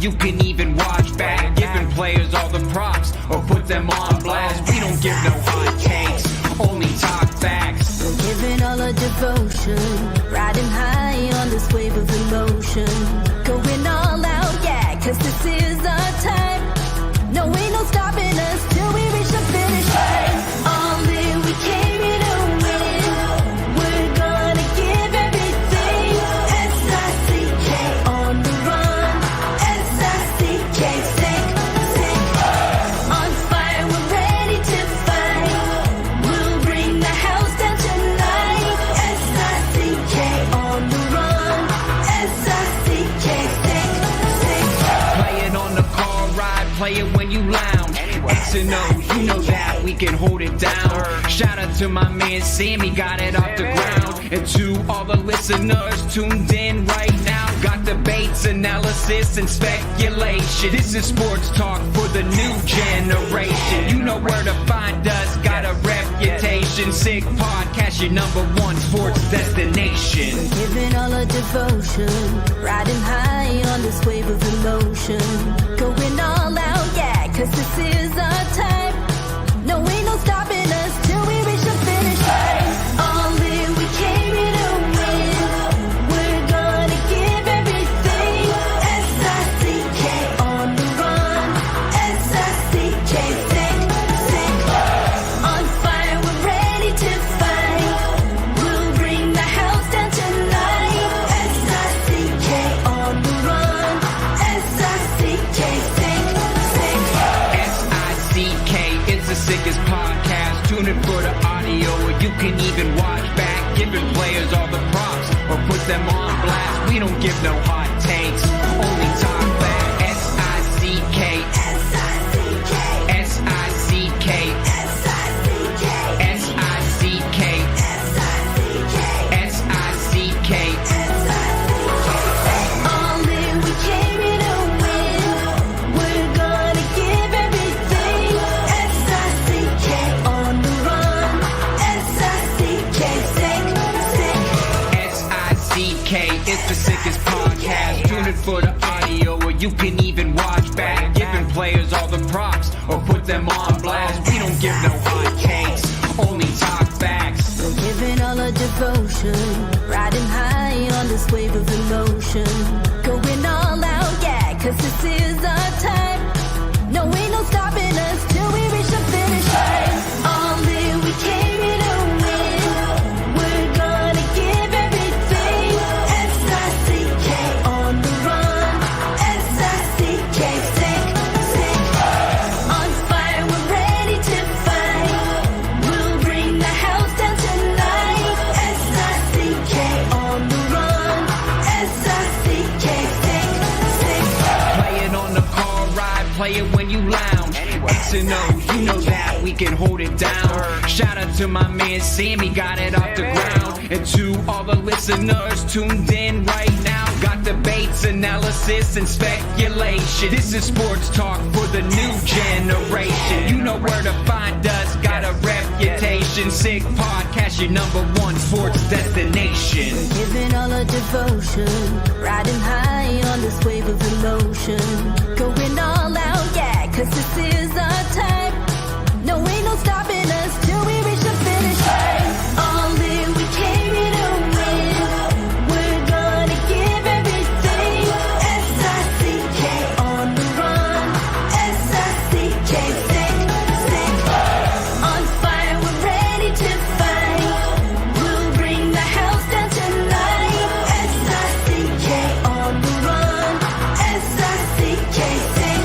you can even watch back. Giving players all the props or put them on blast. We don't give no hot takes, only talk facts. We're giving all our devotion, riding high on this wave of emotion. Going all out, yeah, cause this is our time. No, ain't no stopping us till we reach the finish line. All in, we came here to win. We're gonna give everything. S-I-C-K on the run. S-I-C-K, sick. On fire, we're ready to fight. We'll bring the house down tonight. S-I-C-K on the run. S-I-C-K, sick. Play it on the car ride, play it when you lounge. X and O, you know that we can hold it down. Shout out to my man Sammy, got it off the ground. And to all the listeners tuned in right now, got debates, analysis, and speculation. This is sports talk for the new generation. You know where to find us, got a reputation. Sick podcast, your #1 sports destination. Giving all our devotion, riding high on this wave of emotion. Going all out, yeah, cause this is our time. No, ain't no stopping us till we reach the finish line. All in, we came here to win. We're gonna give everything. S-I-C-K on the run. S-I-C-K, sick. On fire, we're ready to fight. We'll bring the house down tonight. S-I-C-K on the run. S-I-C-K, sick. S-I-C-K is the sickest podcast. Tune in for the audio, or you can even watch back. Giving players all the props or put them on blast. We don't give no hot takes, only talk back. S-I-C-K, S-I-C-K, S-I-C-K, S-I-C-K, S-I-C-K, S-I-C-K, All in, we came here to win. We're gonna give everything. S-I-C-K on the run. S-I-C-K, sick. S-I-C-K is the sickest podcast. Tune in for the audio, or you can even watch back. Giving players all the props or put them on blast. We don't give no hot takes, only talk facts. We're giving all our devotion, riding high on this wave of emotion. Going all out, yeah, cause this is our time. No, ain't no stopping us till we reach the finish line. All in, we came here to win. We're gonna give everything. S-I-C-K on the run. S-I-C-K, sick. On fire, we're ready to fight. We'll bring the house down tonight. S-I-C-K on the run. S-I-C-K, sick. Play it on the car ride, play it when you lounge. X and O, you know that we can hold it down. Shout out to my man Sammy, got it off the ground. And to all the listeners tuned in right now, got debates, analysis, and speculation. This is sports talk for the new generation. You know where to find us, got a reputation. Sick podcast, your #1 sports destination. Giving all our devotion, riding high on this wave of emotion. Going all out, yeah, cause this is our time. No, ain't no stopping us till we reach the finish line. All in, we came here to win. We're gonna give everything. S-I-C-K on the run. S-I-C-K, sick. On fire, we're ready to fight. We'll bring the house down tonight. S-I-C-K on the run. S-I-C-K, sick.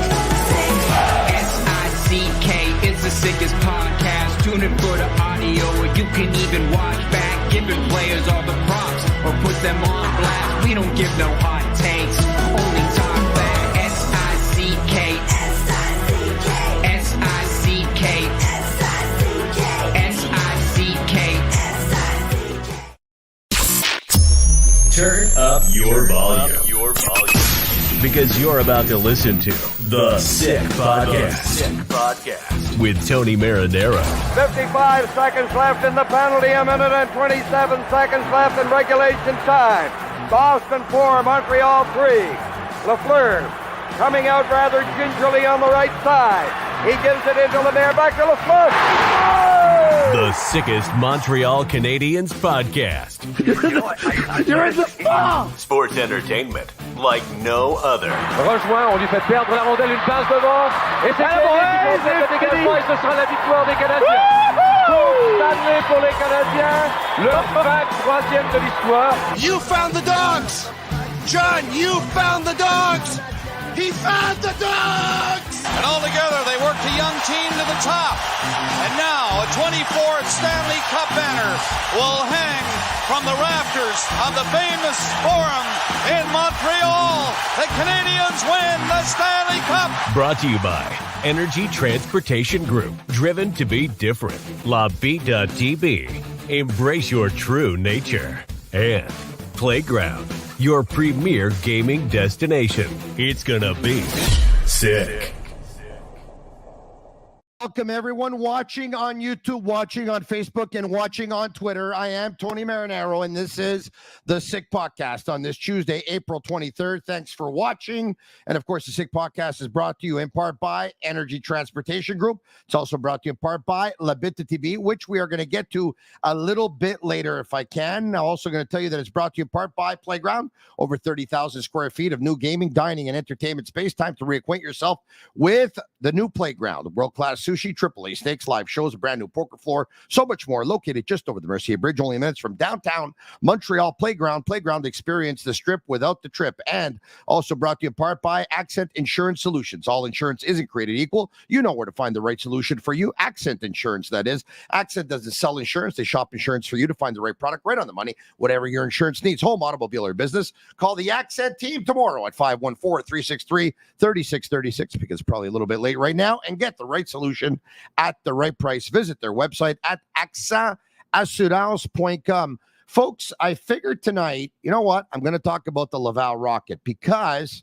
S-I-C-K is the sickest podcast. Tune in for the audio, or you can even watch back. Giving players all the props or put them on blast. We don't give no hot takes, only talk back. S-I-C-K, S-I-C-K, S-I-C-K, S-I-C-K, S-I-C-K, S-I-C-K. Turn up your volume. Because you're about to listen to The Sick Podcast. With Tony Marinaro. 55 seconds left in the penalty, a minute and 27 seconds left in regulation time. Boston 4, Montreal 3. Lafleur coming out rather gingerly on the right side. He gives it into Lemaire, back to Lafleur. Oh! The sickest Montreal Canadiens podcast. You're in the fall! Sports entertainment like no other. Rejoint, on lui fait perdre la rondelle, une passe devant. Et c'est le dégagement et ce sera la victoire des Canadiens. Coupe Stanley pour les Canadiens. Le 23e de l'histoire. You found the dogs! John, you found the dogs! He found the dogs! And all together, they worked a young team to the top. And now, a 24th Stanley Cup banner will hang from the rafters of the famous Forum in Montreal. The Canadiens win the Stanley Cup! Brought to you by Energy Transportation Group. Driven to be different. LaBita.tb. Embrace your true nature. And Playground, your premier gaming destination. It's gonna be sick. Welcome, everyone watching on YouTube, watching on Facebook, and watching on Twitter. I am Tony Marinaro, and this is the Sick Podcast on this Tuesday, April 23rd. Thanks for watching. And, of course, the Sick Podcast is brought to you in part by Energy Transportation Group. It's also brought to you in part by LaBita TV, which we are going to get to a little bit later if I can. I'm also going to tell you that it's brought to you in part by Playground, over 30,000 square feet of new gaming, dining, and entertainment space. Time to reacquaint yourself with the new Playground, world-class sushi, AAA steaks, live shows, a brand new poker floor, so much more. Located just over the Mercier Bridge, only minutes from downtown Montreal. Playground experience the strip without the trip. And also brought to you in part by Accent Insurance Solutions. All insurance isn't created equal. You know where to find the right solution for you. Accent Insurance, that is. Accent doesn't sell insurance. They shop insurance for you to find the right product right on the money, whatever your insurance needs, home, automobile, or business. Call the Accent team tomorrow at 514-363-3636, because it's probably a little bit late right now, and get the right solution at the right price. Visit their website at accentassurance.com. Folks, I figured tonight, you know what? I'm going to talk about the Laval Rocket, because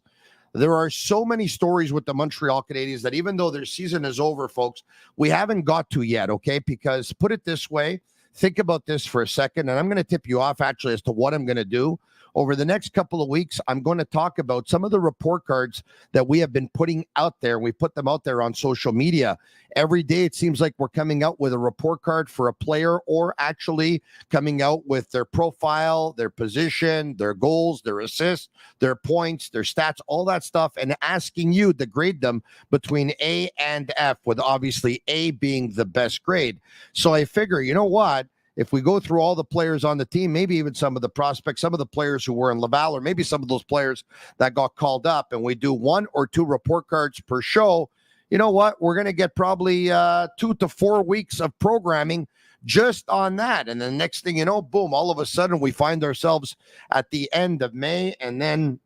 there are so many stories with the Montreal Canadiens that even though their season is over, folks, we haven't got to yet, okay? Because put it this way, think about this for a second, and I'm going to tip you off actually as to what I'm going to do. Over the next couple of weeks, I'm going to talk about some of the report cards that we have been putting out there. We put them out there on social media. Every day, it seems like we're coming out with a report card for a player, or actually coming out with their profile, their position, their goals, their assists, their points, their stats, all that stuff, and asking you to grade them between A and F, with obviously A being the best grade. So I figure, you know what? If we go through all the players on the team, maybe even some of the prospects, some of the players who were in Laval, or maybe some of those players that got called up, and we do 1 or 2 report cards per show, you know what? We're going to get probably 2 to 4 weeks of programming just on that. And the next thing you know, boom, all of a sudden we find ourselves at the end of May. And then,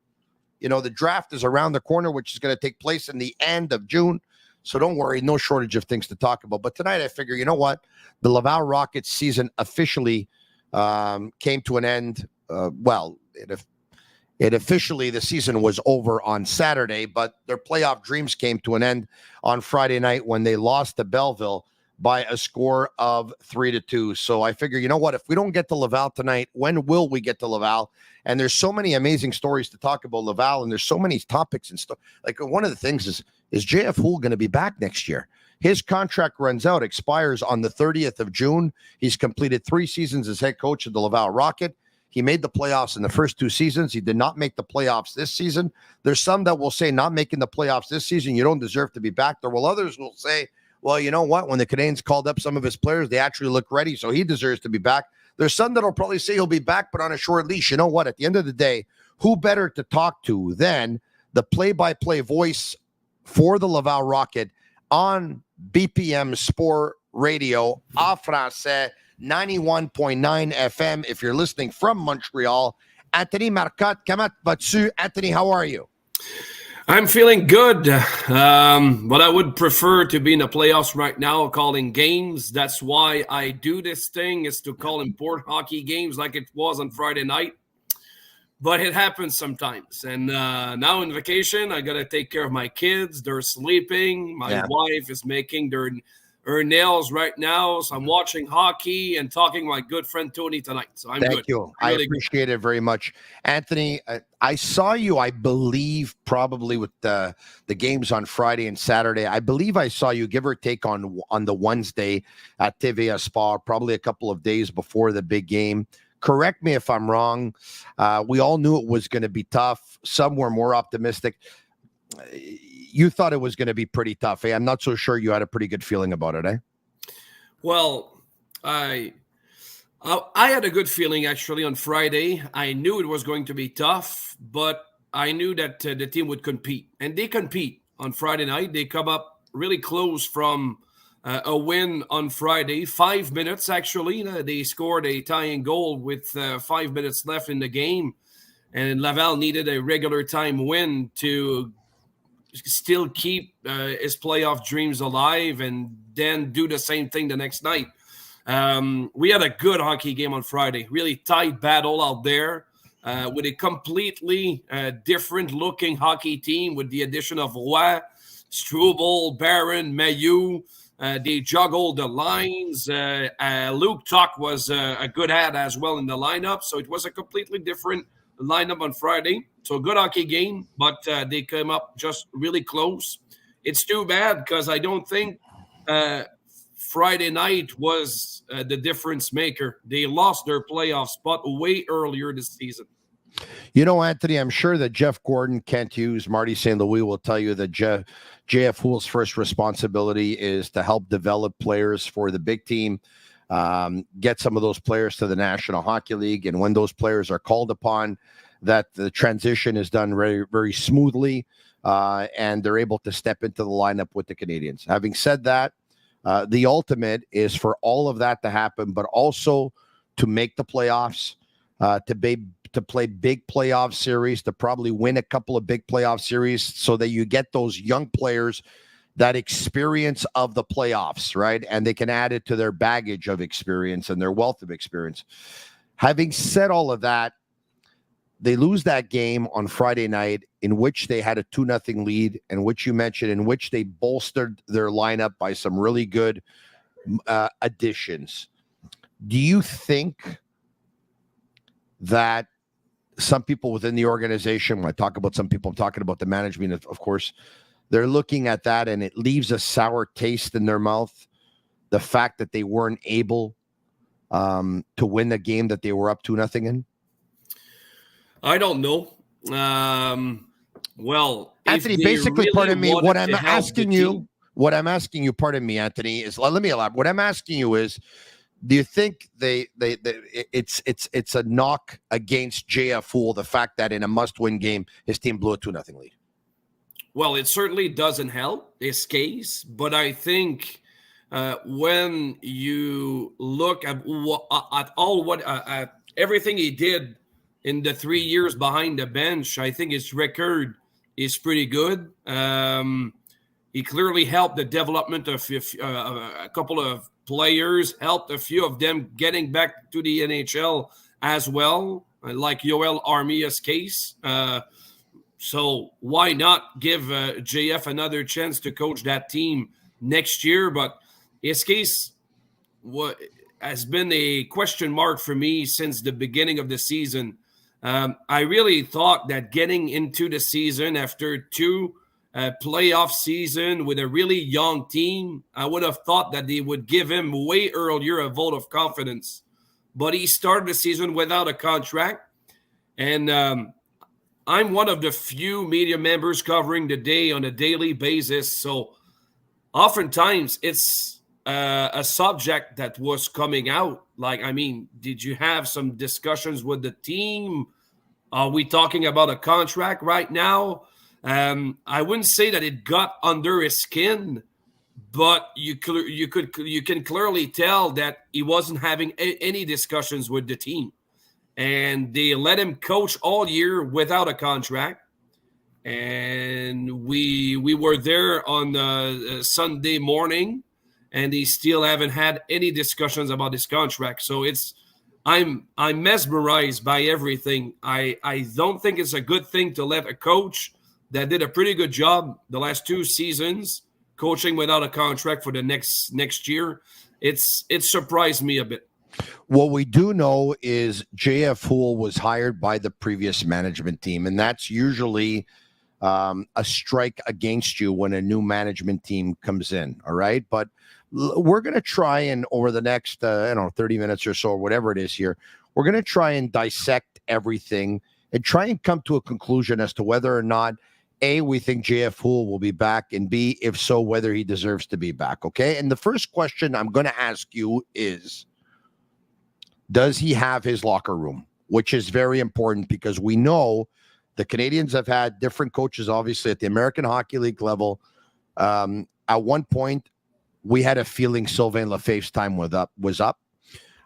you know, the draft is around the corner, which is going to take place in the end of June. So don't worry, no shortage of things to talk about. But tonight I figure, you know what? The Laval Rocket season officially came to an end. It officially, the season was over on Saturday, but their playoff dreams came to an end on Friday night when they lost to Belleville by a score of 3-2. So I figure, you know what? If we don't get to Laval tonight, when will we get to Laval? And there's so many amazing stories to talk about Laval, and there's so many topics and stuff. Like, one of the things is JF Houle going to be back next year? His contract runs out, expires on the 30th of June. He's completed 3 seasons as head coach of the Laval Rocket. He made the playoffs in the first 2 seasons. He did not make the playoffs this season. There's some that will say, not making the playoffs this season, you don't deserve to be back there. Well, others will say, well, you know what? When the Canadiens called up some of his players, they actually look ready, so he deserves to be back. There's some that will probably say he'll be back, but on a short leash. You know what? At the end of the day, who better to talk to than the play-by-play voice for the Laval Rocket on BPM Sport Radio, en français, 91.9 FM. If you're listening from Montreal, Anthony Marcotte, comment vas-tu? Anthony, how are you? I'm feeling good, but I would prefer to be in the playoffs right now, calling games. That's why I do this thing, is to call important hockey games like it was on Friday night. But it happens sometimes. And now in vacation, I got to take care of my kids. They're sleeping. My wife is making their her nails right now. So I'm watching hockey and talking to my good friend Tony tonight. So I'm good. Thank you. I Really appreciate it very much. Anthony, I saw you, I believe, probably with the games on Friday and Saturday. I believe I saw you, give or take, on the Wednesday at TVA Spa, probably a couple of days before the big game. Correct me if I'm wrong. We all knew it was going to be tough. Some were more optimistic. You thought it was going to be pretty tough. I'm not so sure you had a pretty good feeling about it, eh? Well, I had a good feeling, actually, on Friday. I knew it was going to be tough, but I knew that the team would compete. And they compete on Friday night. They come up really close from a win on Friday. 5 minutes, actually. They scored a tying goal with 5 minutes left in the game. And Laval needed a regular time win to still keep his playoff dreams alive and then do the same thing the next night. We had a good hockey game on Friday. Really tight battle out there with a completely different looking hockey team with the addition of Roy, Struble, Barron, Mailloux. They juggled the lines. Luke Tuck was a good ad as well in the lineup. So it was a completely different lineup on Friday. So a good hockey game, but they came up just really close. It's too bad because I don't think Friday night was the difference maker. They lost their playoff spot way earlier this season. You know, Anthony, I'm sure that Jeff Gordon, Kent Hughes, Marty St. Louis will tell you that JF Houle's first responsibility is to help develop players for the big team, get some of those players to the National Hockey League. And when those players are called upon, that the transition is done very, very smoothly, and they're able to step into the lineup with the Canadians. Having said that, the ultimate is for all of that to happen, but also to make the playoffs, to play big playoff series, to probably win a couple of big playoff series so that you get those young players that experience of the playoffs, right? And they can add it to their baggage of experience and their wealth of experience. Having said all of that, they lose that game on Friday night in which they had a 2-0 lead, and which you mentioned, in which they bolstered their lineup by some really good additions. Do you think that some people within the organization, when I talk about some people, I'm talking about the management, of course, they're looking at that and it leaves a sour taste in their mouth, the fact that they weren't able to win the game that they were up 2-0 in? I don't know. Well, Anthony, basically, really pardon me, what I'm asking you, pardon me, Anthony, is, let me elaborate. What I'm asking you is, do you think it's a knock against JF Houle, the fact that in a must-win game, his team blew a 2-0 lead? Well, it certainly doesn't help his case, but I think when you look at everything he did in the 3 years behind the bench, I think his record is pretty good. He clearly helped the development of a couple of players, helped a few of them getting back to the NHL as well, like Yoel Armia's case. So why not give JF another chance to coach that team next year? But his case has been a question mark for me since the beginning of the season. I really thought that getting into the season after two playoff season with a really young team, I would have thought that they would give him way earlier a vote of confidence. But he started the season without a contract. And I'm one of the few media members covering the day on a daily basis. So oftentimes it's a subject that was coming out. Like, I mean, did you have some discussions with the team? Are we talking about a contract right now? I wouldn't say that it got under his skin, but you can clearly tell that he wasn't having any discussions with the team, and they let him coach all year without a contract. And we were there on Sunday morning, and they still haven't had any discussions about his contract. So I'm mesmerized by everything. I don't think it's a good thing to let a coach that did a pretty good job the last two seasons coaching without a contract for the next year. It surprised me a bit. What we do know is JF Houle was hired by the previous management team, and that's usually a strike against you when a new management team comes in. All right. But we're going to try and over the next, 30 minutes or so, or whatever it is here, we're going to try and dissect everything and try and come to a conclusion as to whether or not, A, we think JF Houle will be back, and B, if so, whether he deserves to be back. Okay. And the first question I'm going to ask you is, does he have his locker room? Which is very important because we know the Canadians have had different coaches, obviously, at the American Hockey League level. At one point, we had a feeling Sylvain Lefebvre's time was up.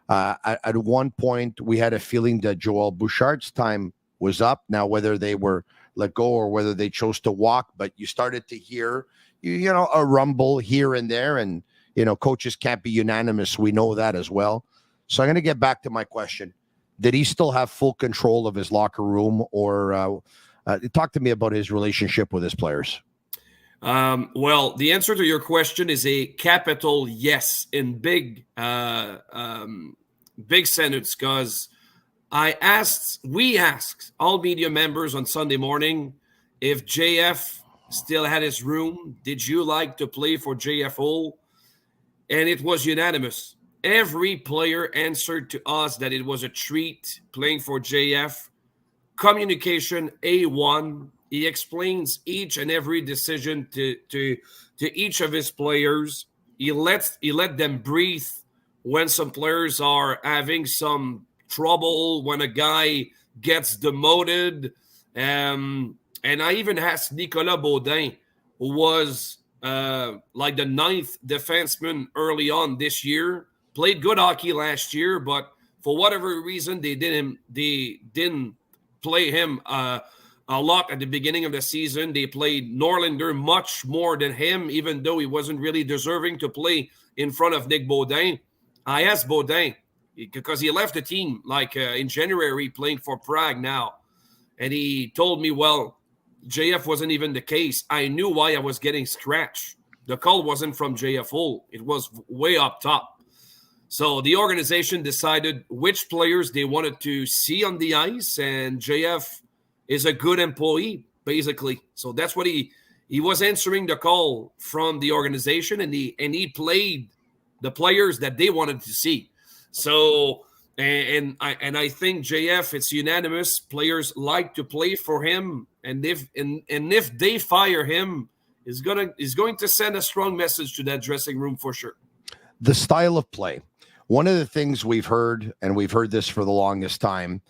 At one point, we had a feeling that Joel Bouchard's time was up. Now, whether they were let go or whether they chose to walk, but you started to hear, a rumble here and there. And, coaches can't be unanimous. We know that as well. So I'm going to get back to my question. Did he still have full control of his locker room, or talk to me about his relationship with his players? Well, the answer to your question is a capital yes in big sentence, because we asked all media members on Sunday morning if JF still had his room. Did you like to play for JF Houle? And it was unanimous. Every player answered to us that it was a treat playing for JF. Communication A1. He explains each and every decision to each of his players. He let them breathe when some players are having some trouble, when a guy gets demoted. And I even asked Nicolas Baudin, who was like the 9th defenseman early on this year. Played good hockey last year, but for whatever reason, they didn't play him a lot at the beginning of the season. They played Norlinder much more than him, even though he wasn't really deserving to play in front of Nick Baudin. I asked Baudin, because he left the team in January playing for Prague now. And he told me, well, JF wasn't even the case. I knew why I was getting scratched. The call wasn't from JF Houle. It was way up top. So the organization decided which players they wanted to see on the ice, and JF is a good employee, basically. So that's what he was answering the call from the organization, and he played the players that they wanted to see. So and I think JF, it's unanimous. Players like to play for him, and if they fire him, is going to send a strong message to that dressing room for sure. The style of play. One of the things we've heard, and we've heard this for the longest time,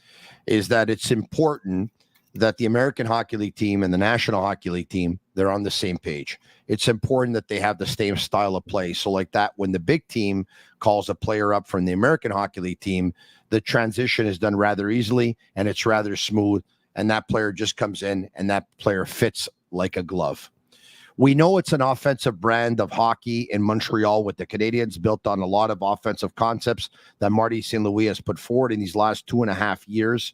is that it's important that the American Hockey League team and the National Hockey League team, they're on the same page. It's important that they have the same style of play. So like that, when the big team calls a player up from the American Hockey League team, the transition is done rather easily and it's rather smooth. And that player just comes in and that player fits like a glove. We know it's an offensive brand of hockey in Montreal with the Canadiens, built on a lot of offensive concepts that Marty St. Louis has put forward in these last 2.5 years.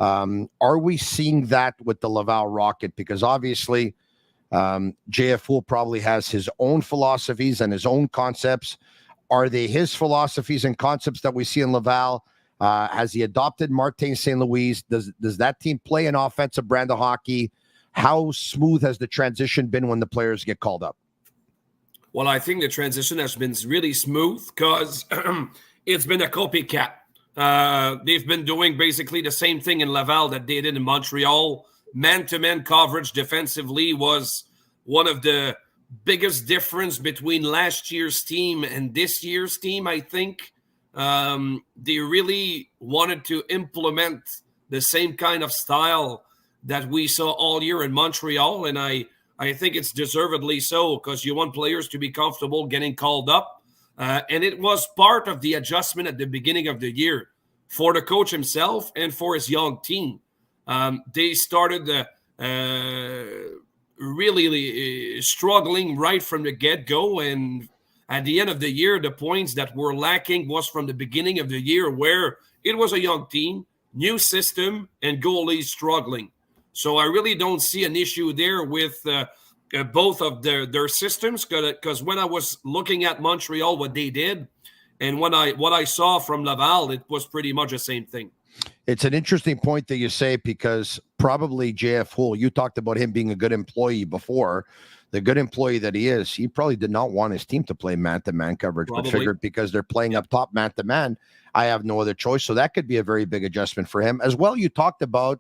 Are we seeing that with the Laval Rocket? Because obviously JF Houle probably has his own philosophies and his own concepts. Are they his philosophies and concepts that we see in Laval? Has he adopted Martin St. Louis? Does that team play an offensive brand of hockey? How smooth has the transition been when the players get called up? Well, I think the transition has been really smooth because it's been a copycat. They've been doing basically the same thing in Laval that they did in Montreal. Man-to-man coverage defensively was one of the biggest difference between last year's team and this year's team, I think. They really wanted to implement the same kind of style that we saw all year in Montreal, and I think it's deservedly so because you want players to be comfortable getting called up. And it was part of the adjustment at the beginning of the year for the coach himself and for his young team. They started really struggling right from the get-go, and at the end of the year, the points that were lacking was from the beginning of the year where it was a young team, new system, and goalies struggling. So I really don't see an issue there with both of their systems, because when I was looking at Montreal, what they did, and what I saw from Laval, it was pretty much the same thing. It's an interesting point that you say, because probably JF Houle, you talked about him being a good employee before. The good employee that he is, he probably did not want his team to play man-to-man coverage, Probably. but figured because they're playing up top man-to-man, I have no other choice. So that could be a very big adjustment for him. As well, you talked about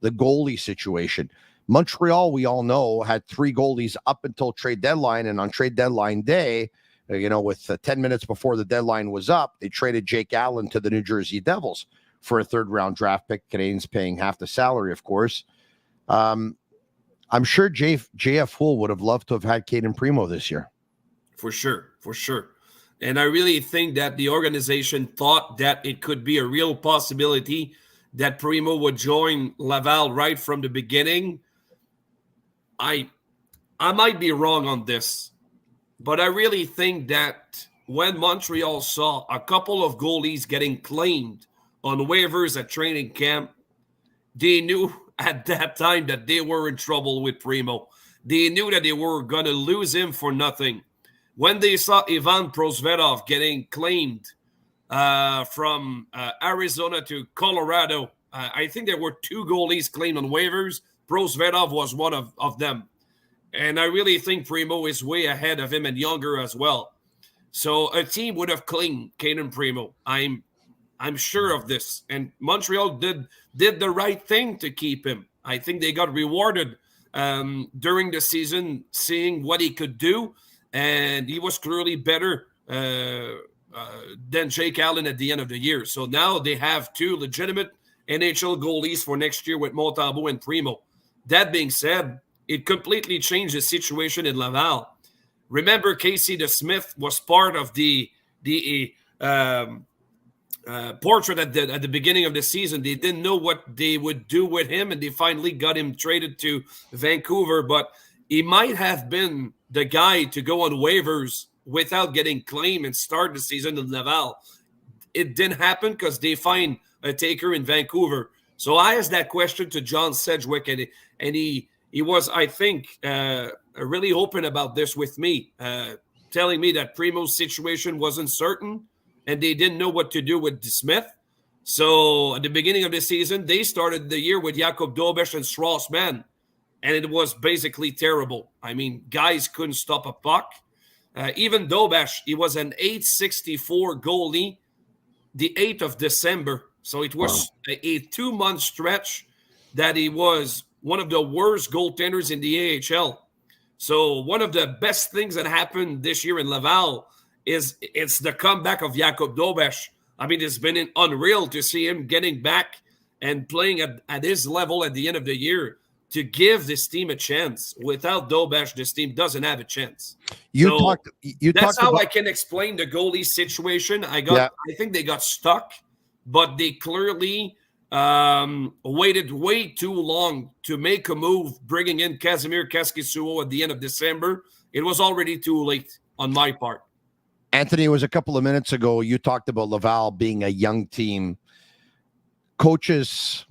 the goalie situation. Montreal, we all know, had 3 goalies up until trade deadline, and on trade deadline day, with 10 minutes before the deadline was up, they traded Jake Allen to the New Jersey Devils for a 3rd-round draft pick. Canadians paying half the salary, of course. I'm sure JF Houle would have loved to have had Caden Primo this year. For sure. And I really think that the organization thought that it could be a real possibility that Primo would join Laval right from the beginning. I might be wrong on this, but I really think that when Montreal saw a couple of goalies getting claimed on waivers at training camp, they knew at that time that they were in trouble with Primo. They knew that they were going to lose him for nothing. When they saw Ivan Prosvetov getting claimed from Arizona to Colorado, I think there were 2 goalies claimed on waivers. Prosvetov was one of them. And I really think Primo is way ahead of him and younger as well. So a team would have claimed Caden Primo. I'm sure of this. And Montreal did the right thing to keep him. I think they got rewarded during the season, seeing what he could do. And he was clearly better than Jake Allen at the end of the year. So now they have 2 legitimate NHL goalies for next year with Montembeault and Primo. That being said, it completely changed the situation in Laval. Remember, Casey DeSmith was part of the portrait at the beginning of the season. They didn't know what they would do with him, and they finally got him traded to Vancouver. But he might have been the guy to go on waivers without getting claimed and start the season in Laval. It didn't happen because they find a taker in Vancouver. So I asked that question to John Sedgwick, and he was, I think, really open about this with me, telling me that Primo's situation wasn't certain and they didn't know what to do with Smith. So at the beginning of the season, they started the year with Jakob Dobesch and Strassman, and it was basically terrible. I mean, guys couldn't stop a puck. Even Dobesch, he was an .864 goalie the 8th of December. So it was a 2-month stretch that he was one of the worst goaltenders in the AHL. So one of the best things that happened this year in Laval is it's the comeback of Jakob Dobesch. I mean, it's been unreal to see him getting back and playing at his level at the end of the year to give this team a chance. Without Dobesch, this team doesn't have a chance. That's how I can explain the goalie situation. I think they got stuck, but they clearly waited way too long to make a move, bringing in Casimir Kaskisuo at the end of December. It was already too late on my part. Anthony, it was a couple of minutes ago, you talked about Laval being a young team. Coaches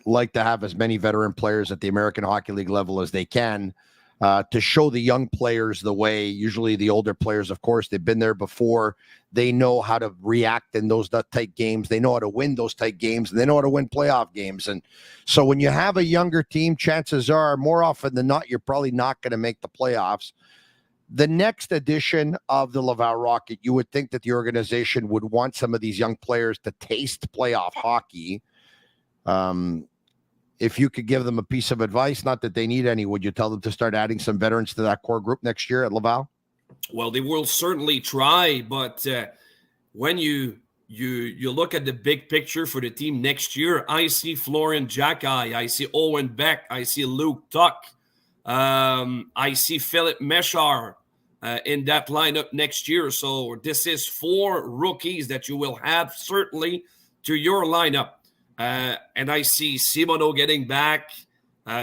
like to have as many veteran players at the American Hockey League level as they can to show the young players the way. Usually the older players, of course, they've been there before. They know how to react in those tight games. They know how to win those tight games, and they know how to win playoff games. And so when you have a younger team, chances are more often than not, you're probably not going to make the playoffs. The next edition of the Laval Rocket, you would think that the organization would want some of these young players to taste playoff hockey. If you could give them a piece of advice, not that they need any, would you tell them to start adding some veterans to that core group next year at Laval? Well, they will certainly try, but when you look at the big picture for the team next year, I see Florian Jackai, I see Owen Beck, I see Luke Tuck, I see Philip Meshar in that lineup next year. So this is 4 rookies that you will have certainly to your lineup. And I see Simoneau getting back.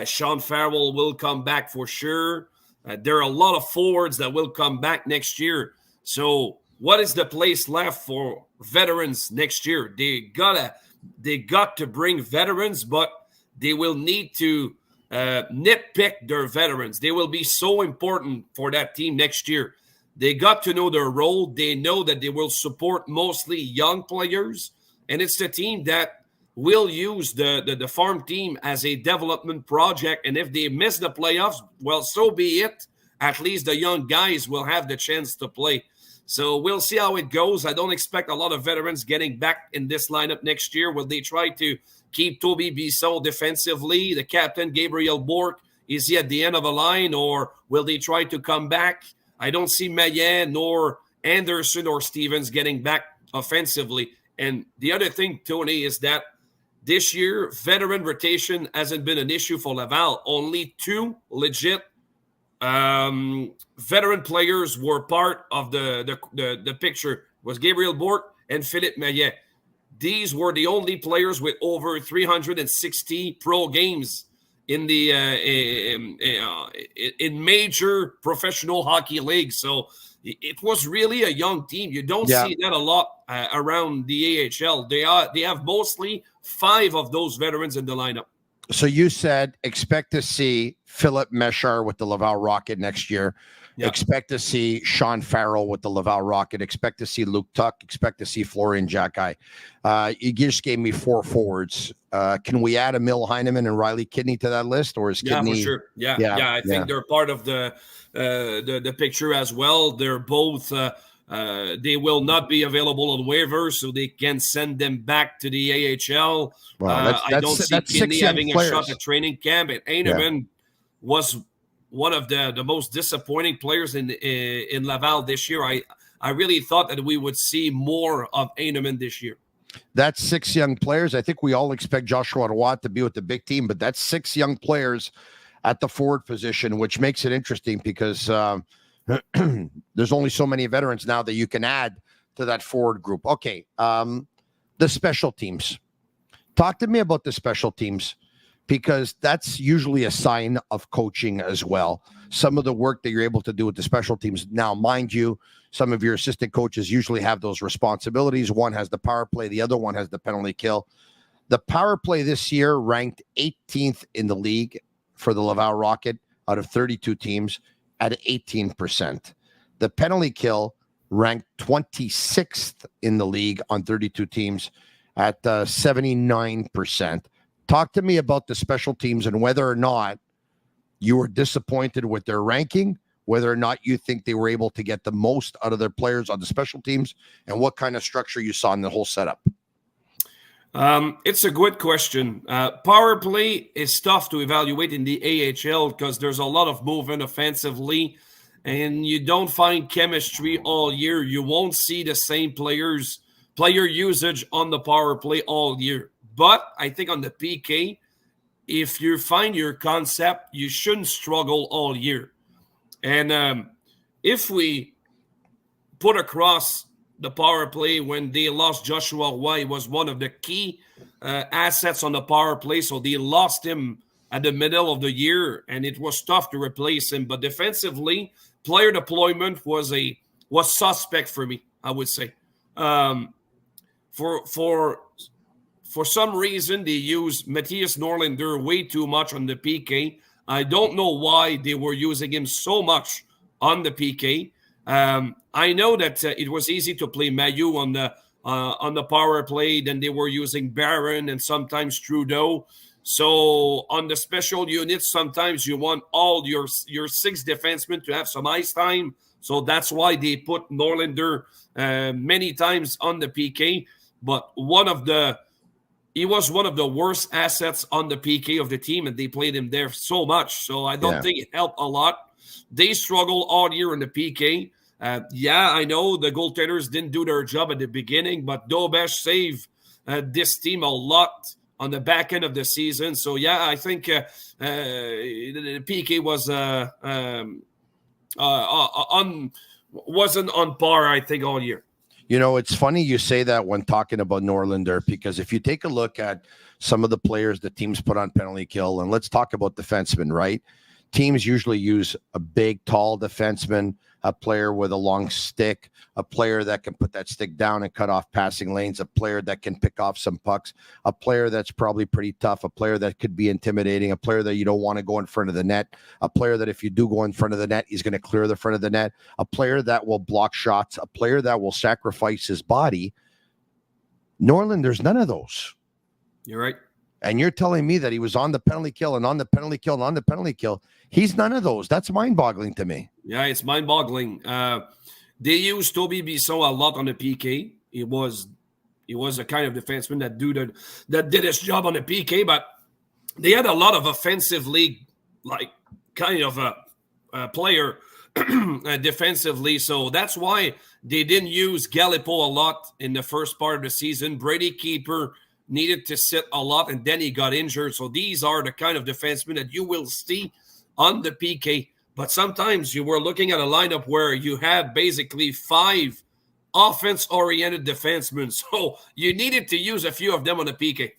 Sean Farrell will come back for sure. There are a lot of forwards that will come back next year. So what is the place left for veterans next year? They got to bring veterans, but they will need to nitpick their veterans. They will be so important for that team next year. They got to know their role. They know that they will support mostly young players, and it's the team that will use the farm team as a development project. And if they miss the playoffs, well, so be it. At least the young guys will have the chance to play. So we'll see how it goes. I don't expect a lot of veterans getting back in this lineup next year. Will they try to keep Toby Bissot defensively? The captain, Gabriel Bourque, is he at the end of the line, or will they try to come back? I don't see Maillet nor Anderson or Stevens getting back offensively. And the other thing, Tony, is that this year, veteran rotation hasn't been an issue for Laval. Only 2 legit veteran players were part of the picture. Was Gabriel Bourque and Philippe Maillet. These were the only players with over 360 pro games in the in major professional hockey leagues. So it was really a young team. You don't see that a lot around the AHL. They have mostly 5 of those veterans in the lineup. So you said expect to see Philip Meshar with the Laval Rocket next year. Yeah. Expect to see Sean Farrell with the Laval Rocket. Expect to see Luke Tuck. Expect to see Florian Jacki. You just gave me 4 forwards. Can we add Emil Heineman and Riley Kidney to that list, or is Kidney? Yeah, for sure. Yeah. I think they're part of the picture as well. They're both. They will not be available on waivers, so they can send them back to the AHL. Wow, I don't see Kidney having a shot at training camp. And Heineman was one of the most disappointing players in Laval this year. I really thought that we would see more of Heineman this year. That's 6 young players. I think we all expect Joshua Roy to be with the big team, but that's 6 young players at the forward position, which makes it interesting because there's only so many veterans now that you can add to that forward group. Okay, the special teams. Talk to me about the special teams, because that's usually a sign of coaching as well. Some of the work that you're able to do with the special teams. Now, mind you, some of your assistant coaches usually have those responsibilities. One has the power play. The other one has the penalty kill. The power play this year ranked 18th in the league for the Laval Rocket out of 32 teams at 18%. The penalty kill ranked 26th in the league on 32 teams at 79%. Talk to me about the special teams and whether or not you were disappointed with their ranking, whether or not you think they were able to get the most out of their players on the special teams, and what kind of structure you saw in the whole setup. It's a good question. Power play is tough to evaluate in the AHL because there's a lot of movement offensively, and you don't find chemistry all year. You won't see the same player usage on the power play all year. But I think on the PK, if you find your concept, you shouldn't struggle all year. And if we put across the power play when they lost Joshua Roy, was one of the key assets on the power play. So they lost him at the middle of the year, and it was tough to replace him. But defensively, player deployment was suspect for me, I would say. For some reason, they used Matthias Norlinder way too much on the PK. I don't know why they were using him so much on the PK. I know that it was easy to play Mailloux on the power play. Then they were using Barron and sometimes Trudeau. So on the special units, sometimes you want all your 6 defensemen to have some ice time. So that's why they put Norlinder many times on the PK. But he was one of the worst assets on the PK of the team, and they played him there so much. So I don't think it helped a lot. They struggled all year in the PK. I know the goaltenders didn't do their job at the beginning, but Dobesh saved this team a lot on the back end of the season. So, I think the PK wasn't on par, I think, all year. You know, it's funny you say that when talking about Norlinder, because if you take a look at some of the players the teams put on penalty kill, and let's talk about defensemen, right? Teams usually use a big, tall defenseman a player with a long stick, a player that can put that stick down and cut off passing lanes, a player that can pick off some pucks, a player that's probably pretty tough, a player that could be intimidating, a player that you don't want to go in front of the net, a player that if you do go in front of the net, he's going to clear the front of the net, a player that will block shots, a player that will sacrifice his body. Norland, there's none of those. You're right. And you're telling me that he was on the penalty kill and on the penalty kill and on the penalty kill. He's none of those. That's mind-boggling to me. Yeah, it's mind-boggling. They used Toby Bisson a lot on the PK. He was a kind of defenseman that did his job on the PK, but they had a lot of offensively, like kind of a player defensively. So that's why they didn't use Galipo a lot in the first part of the season. Brady Keeper needed to sit a lot, and then he got injured. So these are the kind of defensemen that you will see on the PK. But sometimes you were looking at a lineup where you had basically 5 offense-oriented defensemen. So you needed to use a few of them on the PK.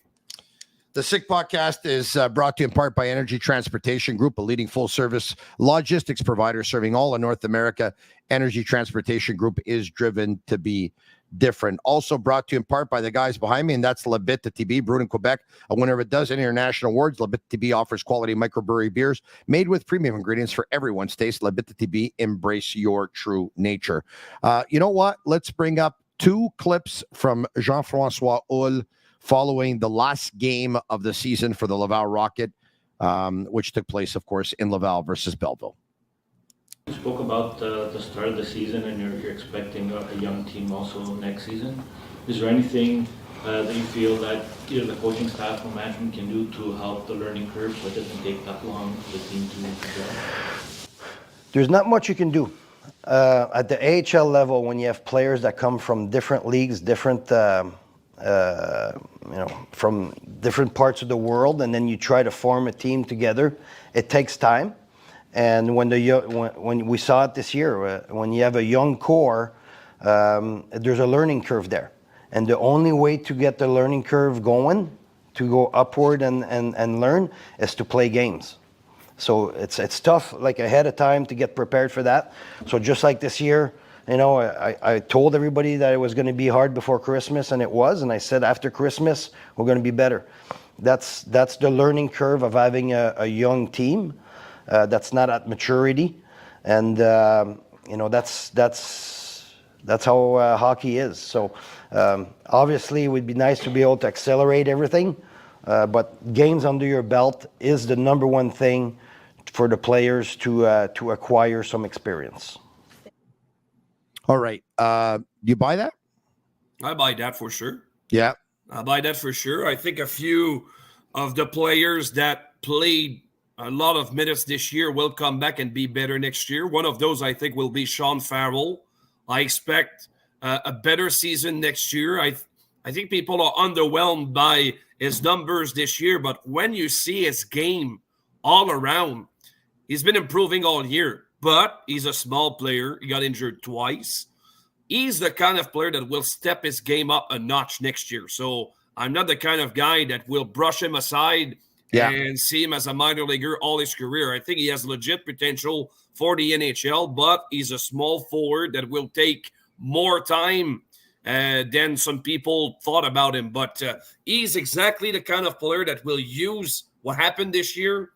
The Sick Podcast is brought to you in part by Energy Transportation Group, a leading full-service logistics provider serving all of North America. Energy Transportation Group is driven to be different. Also brought to you in part by the guys behind me, and that's L'Abitibi, brewed in Quebec, a winner of a dozen international awards. L'Abitibi offers quality microbrewery beers made with premium ingredients for everyone's taste. L'Abitibi, embrace your true nature. You know what? Let's bring up 2 clips from Jean-François Houle following the last game of the season for the Laval Rocket, which took place, of course, in Laval versus Belleville. You spoke about the start of the season, and you're expecting a young team also next season. Is there anything that you feel that either the coaching staff or management can do to help the learning curve so it doesn't take that long for the team to develop? There's not much you can do. At the AHL level, when you have players that come from different leagues, different from different parts of the world, and then you try to form a team together, it takes time. And when we saw it this year, when you have a young core, there's a learning curve there. And the only way to get the learning curve going, to go upward and learn, is to play games. So it's tough, like ahead of time, to get prepared for that. So just like this year, I told everybody that it was going to be hard before Christmas, and it was. And I said after Christmas, we're going to be better. That's the learning curve of having a young team that's not at maturity, and that's how hockey is. So obviously, it would be nice to be able to accelerate everything, but games under your belt is the number one thing for the players to acquire some experience. All right. You buy that? I buy that for sure. Yeah. I buy that for sure. I think a few of the players that played a lot of minutes this year will come back and be better next year. One of those, I think, will be Sean Farrell. I expect a better season next year. I think people are underwhelmed by his numbers this year, but when you see his game all around, he's been improving all year. But he's a small player. He got injured twice. He's the kind of player that will step his game up a notch next year. So I'm not the kind of guy that will brush him aside and see him as a minor leaguer all his career. I think he has legit potential for the NHL, but he's a small forward that will take more time than some people thought about him. But he's exactly the kind of player that will use what happened this year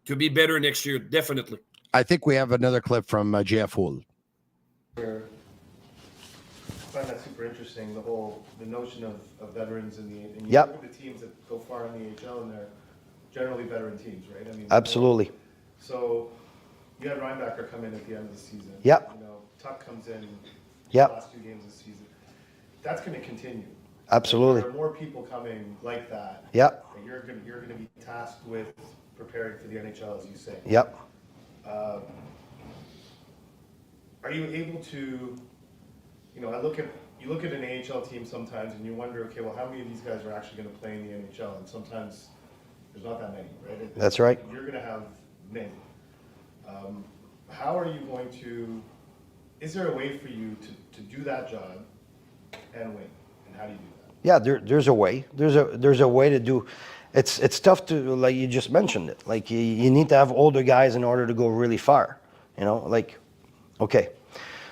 to be better next year, definitely. I think we have another clip from Jeff Houle. I find that super interesting, the notion of veterans in the and you look at the teams that go far in the AHL, and they're generally veteran teams, right? I mean, absolutely. So you had Reinbacher come in at the end of the season. Yep. Tuck comes in the last 2 games of the season. That's going to continue. Absolutely. There are more people coming like that. Yep. That you're going to be tasked with preparing for the NHL, as you say. Yep. Are you able to, you look at an AHL team sometimes and you wonder, okay, well, how many of these guys are actually going to play in the NHL? And sometimes there's not that many, right? That's right. You're going to have many. How are you going to, is there a way for you to do that job and win? And how do you do that? Yeah, there's a way. There's a way to do. It's tough to, like you just mentioned it. Like you need to have older guys in order to go really far. Like Okay.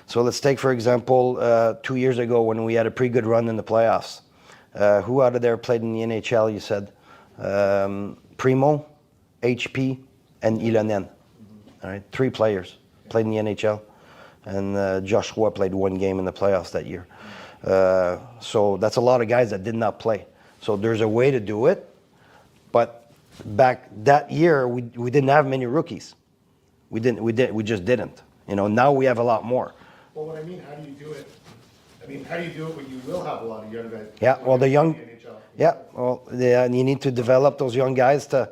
So let's take, for example, 2 years ago when we had a pretty good run in the playoffs. Who out of there played in the NHL, you said? Primo, HP, and Ilonen. All right, 3 players played in the NHL. And Joshua played 1 game in the playoffs that year. So that's a lot of guys that did not play. So there's a way to do it. But back that year, we didn't have many rookies. We just didn't. Now we have a lot more. Well, what I mean, how do you do it? I mean, how do you do it when you will have a lot of young guys? Yeah, well, the young, NHL? and you need to develop those young guys to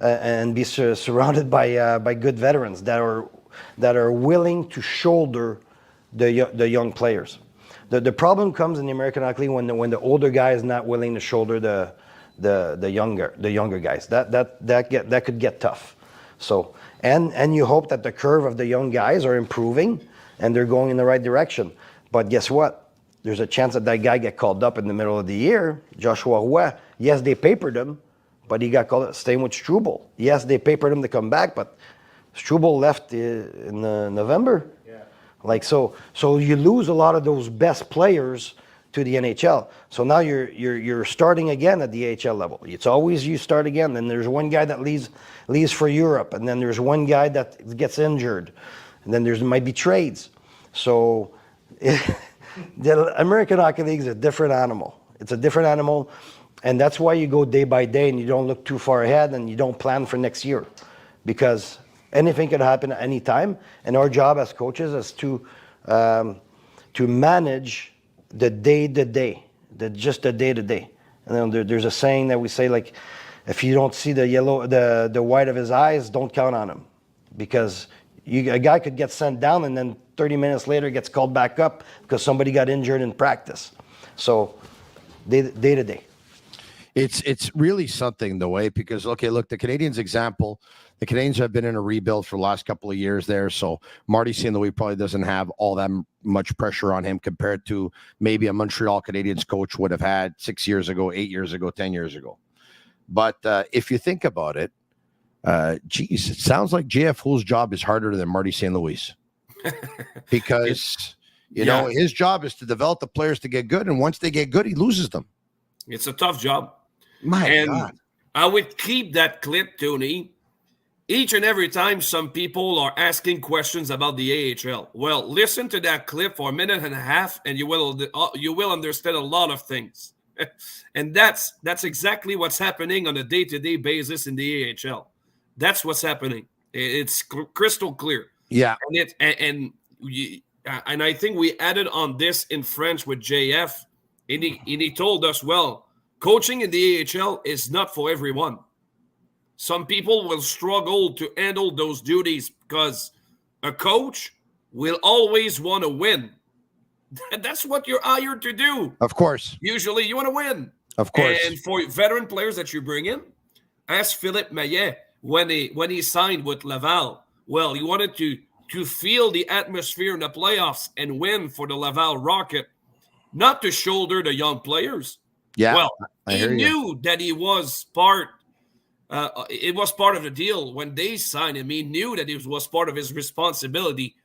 and be surrounded by good veterans that are willing to shoulder the young players. The problem comes in the American Hockey League when the older guy is not willing to shoulder the younger guys. That could get tough. So and you hope that the curve of the young guys are improving and they're going in the right direction. But guess what? There's a chance that guy get called up in the middle of the year. Joshua Houle, yes, they papered him, but he got called up. Same with Struble. Yes, they papered him to come back, but Struble left in November. Yeah. So you lose a lot of those best players to the NHL. So now you're starting again at the AHL level. It's always you start again. Then there's one guy that leaves for Europe, and then there's one guy that gets injured, and then there might be trades. So the American Hockey League is a different animal. It's a different animal, and that's why you go day by day and you don't look too far ahead and you don't plan for next year, because anything can happen at any time. And our job as coaches is to manage the day-to-day, just the day-to-day. And then there's a saying that we say, like, if you don't see the white of his eyes, don't count on him, because a guy could get sent down and then 30 minutes later gets called back up because somebody got injured in practice. So day-to-day. It's really something the way, because, okay, look, the Canadiens example, the Canadiens have been in a rebuild for the last couple of years there. So Marty St. Louis probably doesn't have all that much pressure on him compared to maybe a Montreal Canadiens coach would have had 6 years ago, 8 years ago, 10 years ago. But if you think about it, geez, it sounds like JF Houle's job is harder than Marty St. Louis, because you know his job is to develop the players to get good, and once they get good, he loses them. It's a tough job. My God. I would keep that clip, Tony. Each and every time some people are asking questions about the AHL, well, listen to that clip for a minute and a half, and you will understand a lot of things. And that's exactly what's happening on a day-to-day basis in the AHL. That's what's happening. It's crystal clear. Yeah. And I think we added on this in French with JF, and he told us, well, coaching in the AHL is not for everyone. Some people will struggle to handle those duties because a coach will always want to win. That's what you're hired to do. Of course. Usually you want to win. Of course. And for veteran players that you bring in, ask Philippe Maillet when he signed with Laval. Well, he wanted to feel the atmosphere in the playoffs and win for the Laval Rocket, not to shoulder the young players. Yeah. Well, he knew that he was part. It was part of the deal when they signed him. He knew that it was part of his responsibility.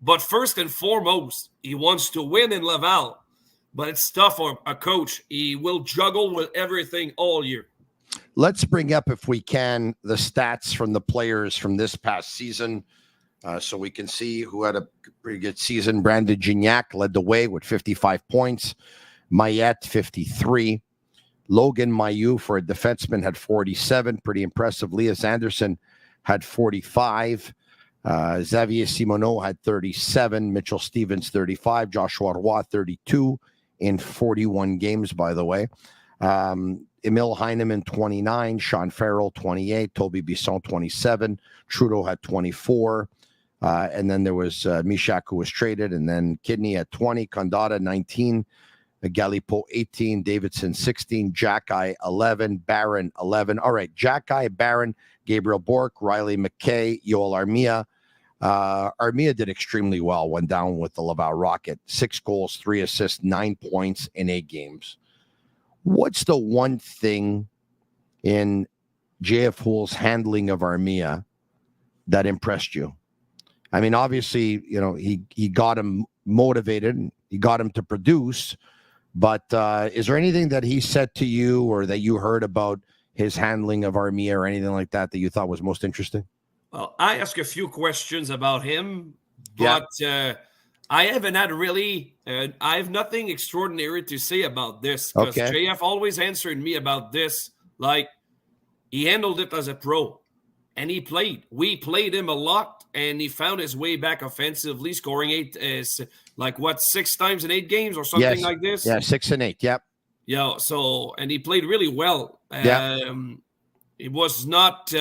But first and foremost, he wants to win in Laval. But it's tough for a coach. He will juggle with everything all year. Let's bring up, if we can, the stats from the players from this past season, so we can see who had a pretty good season. Brandon Gignac led the way with 55 points. Mayette, 53. Logan Mailloux, for a defenseman, had 47. Pretty impressive. Lias Anderson had 45. Xavier Simoneau had 37. Mitchell Stevens, 35. Joshua Roy, 32 in 41 games, by the way. Emil Heineman, 29. Sean Farrell, 28. Toby Bisson, 27. Trudeau had 24. And then there was Mishak, who was traded. And then Kidney at 20. Condata, 19. Galipo, 18. Davidson, 16. Jackeye, 11. Barron, 11. All right, Jackeye, Barron, Gabriel Bork, Riley McKay, Yoel Armia. Armia did extremely well, went down with the Laval Rocket. 6 goals, 3 assists, 9 points in 8 games. What's the one thing in JF Houle's handling of Armia that impressed you? I mean, obviously, he got him motivated, he got him to produce. But is there anything that he said to you or that you heard about his handling of Armia or anything like that you thought was most interesting? Well, I asked a few questions about him, but I haven't had really, I have nothing extraordinary to say about this because JF always answered me about this. Like, he handled it as a pro and he played. We played him a lot and he found his way back offensively, scoring 6 times in 8 games or something like this? Yeah, 6 and 8. Yep. Yeah. So, and he played really well. It was not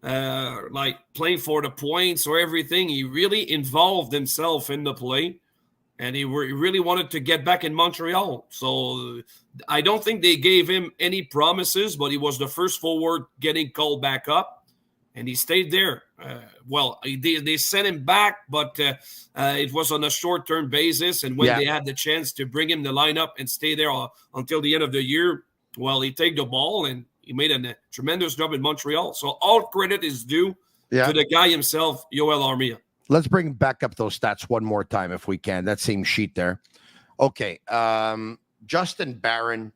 like playing for the points or everything. He really involved himself in the play, and he really wanted to get back in Montreal. So I don't think they gave him any promises, but he was the first forward getting called back up, and he stayed there. They sent him back, but it was on a short-term basis, and when they had the chance to bring him the lineup and stay there until the end of the year, he take the ball, and he made a tremendous job in Montreal. So all credit is due to the guy himself, Yoel Armia. Let's bring back up those stats one more time if we can. That same sheet there. Okay. Justin Barron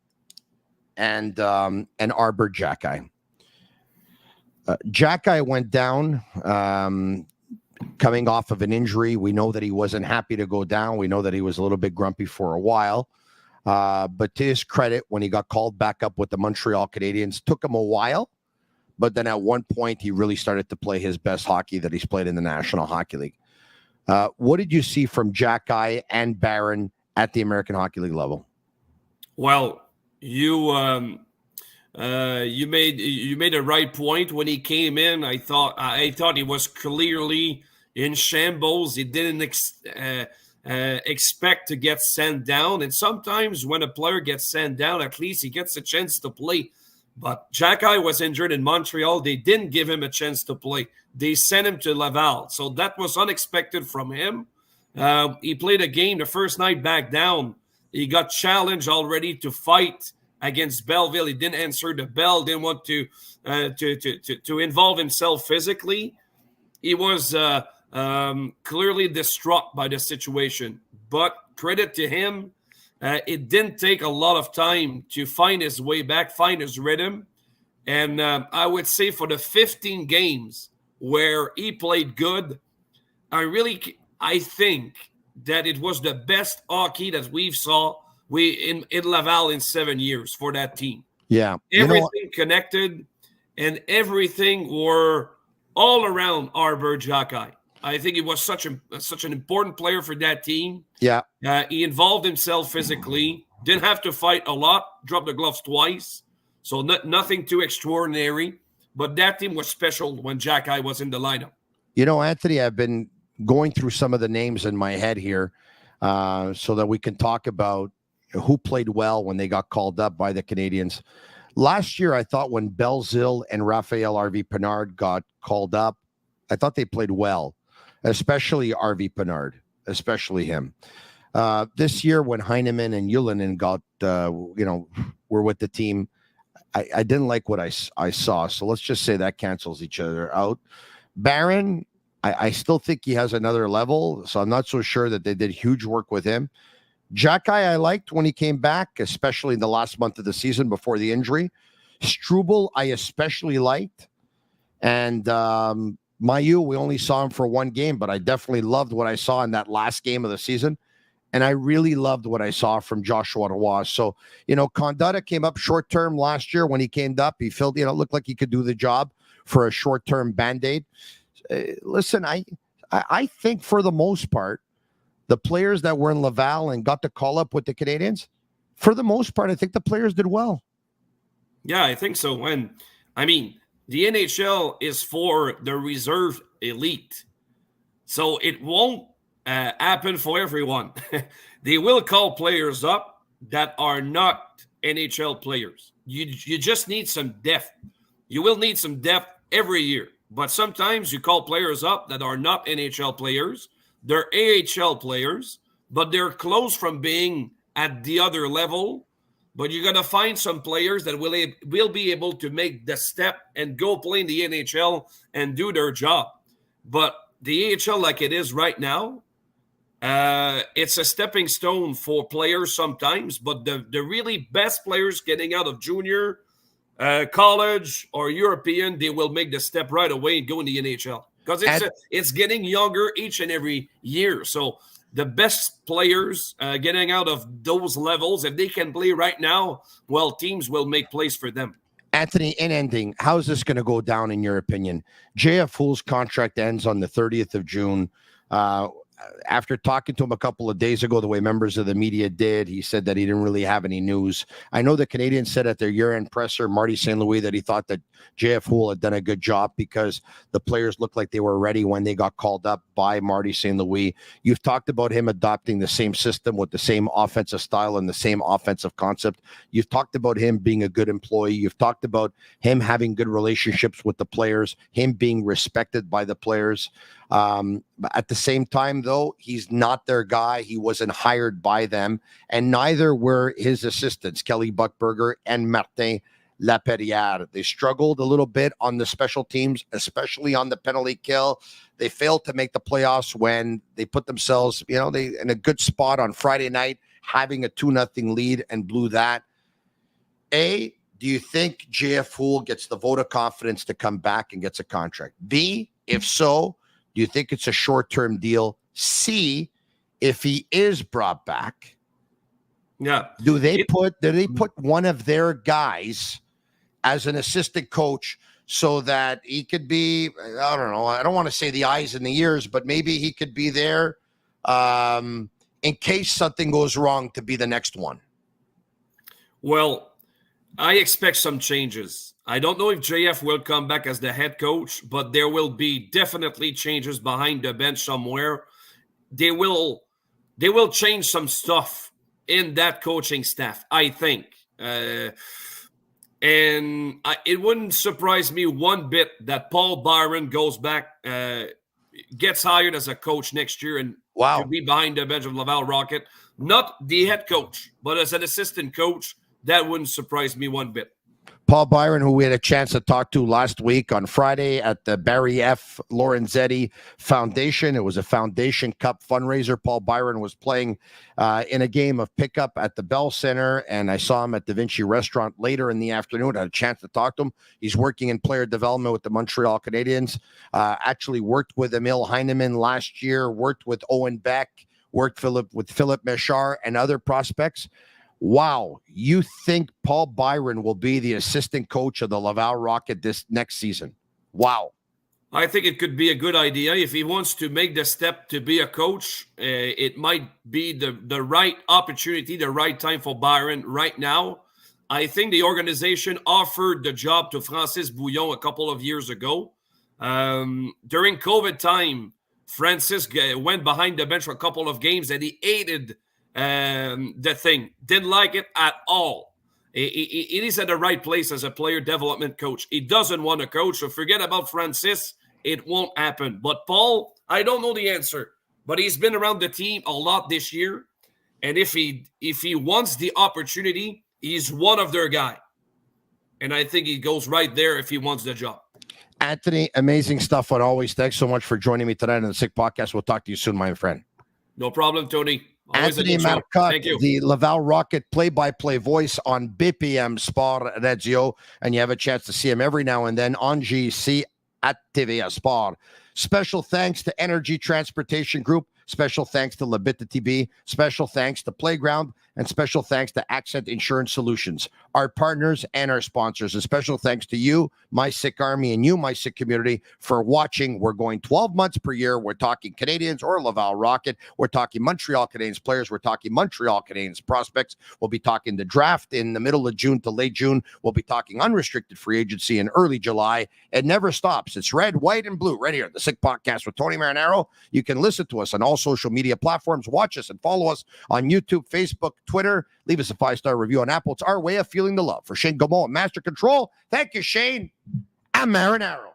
and Arbor Xhekaj. Xhekaj went down coming off of an injury. We know that he wasn't happy to go down. We know that he was a little bit grumpy for a while. But to his credit, when he got called back up with the Montreal Canadiens, took him a while. But then at one point, he really started to play his best hockey that he's played in the National Hockey League. What did you see from Xhekaj and Barron at the American Hockey League level? Well, you made a right point when he came in. I thought he was clearly in shambles. He didn't expect to get sent down, and sometimes when a player gets sent down, at least he gets a chance to play. But Xhekaj was injured in Montreal. They didn't give him a chance to play. They sent him to Laval, so that was unexpected from him. He played a game the first night back down. He got challenged already to fight against Belleville. He didn't answer the bell, didn't want to involve himself physically. He was clearly distraught by the situation. But credit to him, it didn't take a lot of time to find his way back, find his rhythm. And I would say for the 15 games where he played good, I think that it was the best hockey that we've saw in Laval in 7 years for that team. Yeah. Everything connected and everything were all around Arbor Xhekaj. I think he was such an important player for that team. Yeah. He involved himself physically, didn't have to fight a lot, dropped the gloves twice. So nothing too extraordinary. But that team was special when Xhekaj was in the lineup. Anthony, I've been going through some of the names in my head here so that we can talk about who played well when they got called up by the Canadiens. Last year, I thought when Belzile and Raphael RV Pinard got called up, I thought they played well, especially RV Pinard, especially him. This year, when Heineman and Ylönen were with the team, I didn't like what I saw. So let's just say that cancels each other out. Barron, I still think he has another level, so I'm not so sure that they did huge work with him. Xhekaj, I liked when he came back, especially in the last month of the season before the injury. Struble, I especially liked. And Mailloux, we only saw him for one game, but I definitely loved what I saw in that last game of the season. And I really loved what I saw from Joshua Roy. So, Condotta came up short-term last year. When he came up, he felt, looked like he could do the job for a short-term Band-Aid. Listen, I think for the most part, the players that were in Laval and got the call up with the Canadiens, for the most part, I think the players did well. Yeah, I think so. The NHL is for the reserve elite. So it won't happen for everyone. They will call players up that are not NHL players. You just need some depth. You will need some depth every year. But sometimes you call players up that are not NHL players. They're AHL players, but they're close from being at the other level. But you're going to find some players that will be able to make the step and go play in the NHL and do their job. But the AHL like it is right now, it's a stepping stone for players sometimes, but the really best players getting out of junior, college, or European, they will make the step right away and go in the NHL. Because it's getting younger each and every year. So the best players getting out of those levels, if they can play right now, well, teams will make plays for them. Anthony, in ending, how's this going to go down in your opinion? JF Houle's contract ends on the 30th of June. After talking to him a couple of days ago, the way members of the media did, he said that he didn't really have any news. I know the Canadiens said at their year-end presser, Marty St. Louis, that he thought that JF Houle had done a good job because the players looked like they were ready when they got called up by Marty St. Louis. You've talked about him adopting the same system with the same offensive style and the same offensive concept. You've talked about him being a good employee. You've talked about him having good relationships with the players, him being respected by the players. But at the same time, though, he's not their guy. He wasn't hired by them, and neither were his assistants, Kelly Buchberger and Martin Laperrière. They struggled a little bit on the special teams, especially on the penalty kill. They failed to make the playoffs when they put themselves, they in a good spot on Friday night, having a 2-0 lead and blew that. A, do you think JF Houle gets the vote of confidence to come back and gets a contract? B, if so, do you think it's a short-term deal? C, if he is brought back, do they put one of their guys as an assistant coach so that he could be, I don't know, I don't want to say the eyes and the ears, but maybe he could be there in case something goes wrong to be the next one? Well, I expect some changes. I don't know if JF will come back as the head coach, but there will be definitely changes behind the bench somewhere. They will change some stuff in that coaching staff, I think. And it wouldn't surprise me one bit that Paul Byron goes back, gets hired as a coach next year and to be behind the bench of Laval Rocket. Not the head coach, but as an assistant coach. That wouldn't surprise me one bit. Paul Byron, who we had a chance to talk to last week on Friday at the Barry F. Lorenzetti Foundation. It was a Foundation Cup fundraiser. Paul Byron was playing in a game of pickup at the Bell Center, and I saw him at Da Vinci Restaurant later in the afternoon. I had a chance to talk to him. He's working in player development with the Montreal Canadiens. Actually worked with Emil Heineman last year, worked with Owen Beck, worked with Philip Méchard and other prospects. Wow, you think Paul Byron will be the assistant coach of the Laval Rocket this next season? Wow. I think it could be a good idea. If he wants to make the step to be a coach, it might be the right opportunity, the right time for Byron right now. I think the organization offered the job to Francis Bouillon a couple of years ago. During COVID time, Francis went behind the bench for a couple of games and he hated the thing. Didn't like it at all. He is at the right place as a player development coach. He doesn't want to coach, so forget about Francis. It won't happen. But Paul, I don't know the answer, but he's been around the team a lot this year. And if he wants the opportunity, he's one of their guy. And I think he goes right there if he wants the job. Anthony, amazing stuff on always. Thanks so much for joining me tonight on the Sick Podcast. We'll talk to you soon, my friend. No problem, Tony. Always Anthony Marcotte, the Laval Rocket play-by-play voice on BPM Sport Radio, and you have a chance to see him every now and then on GC at TVA Sport. Special thanks to Energy Transportation Group. Special thanks to Labita TB. Special thanks to Playground. And special thanks to Accent Insurance Solutions, our partners and our sponsors. And special thanks to you, my Sick Army, and you, my Sick community, for watching. We're going 12 months per year. We're talking Canadians or Laval Rocket. We're talking Montreal Canadiens players. We're talking Montreal Canadiens prospects. We'll be talking the draft in the middle of June to late June. We'll be talking unrestricted free agency in early July. It never stops. It's red, white, and blue right here at the Sick Podcast with Tony Marinaro. You can listen to us on all social media platforms. Watch us and follow us on YouTube, Facebook, Twitter. Leave us a 5-star review on Apple. It's our way of feeling the love. For Shane Gaumont and Master Control, thank you, Shane. I'm Marinaro.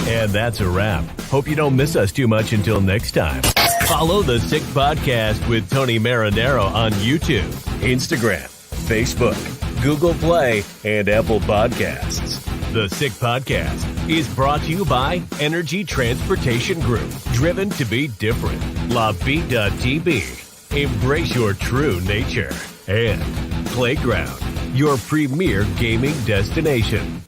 And that's a wrap. Hope you don't miss us too much until next time. Follow the Sick Podcast with Tony Marinaro on YouTube, Instagram, Facebook, Google Play, and Apple Podcasts. The Sick Podcast. is brought to you by Energy Transportation Group, driven to be different. La Vida TB, embrace your true nature. And Playground, your premier gaming destination.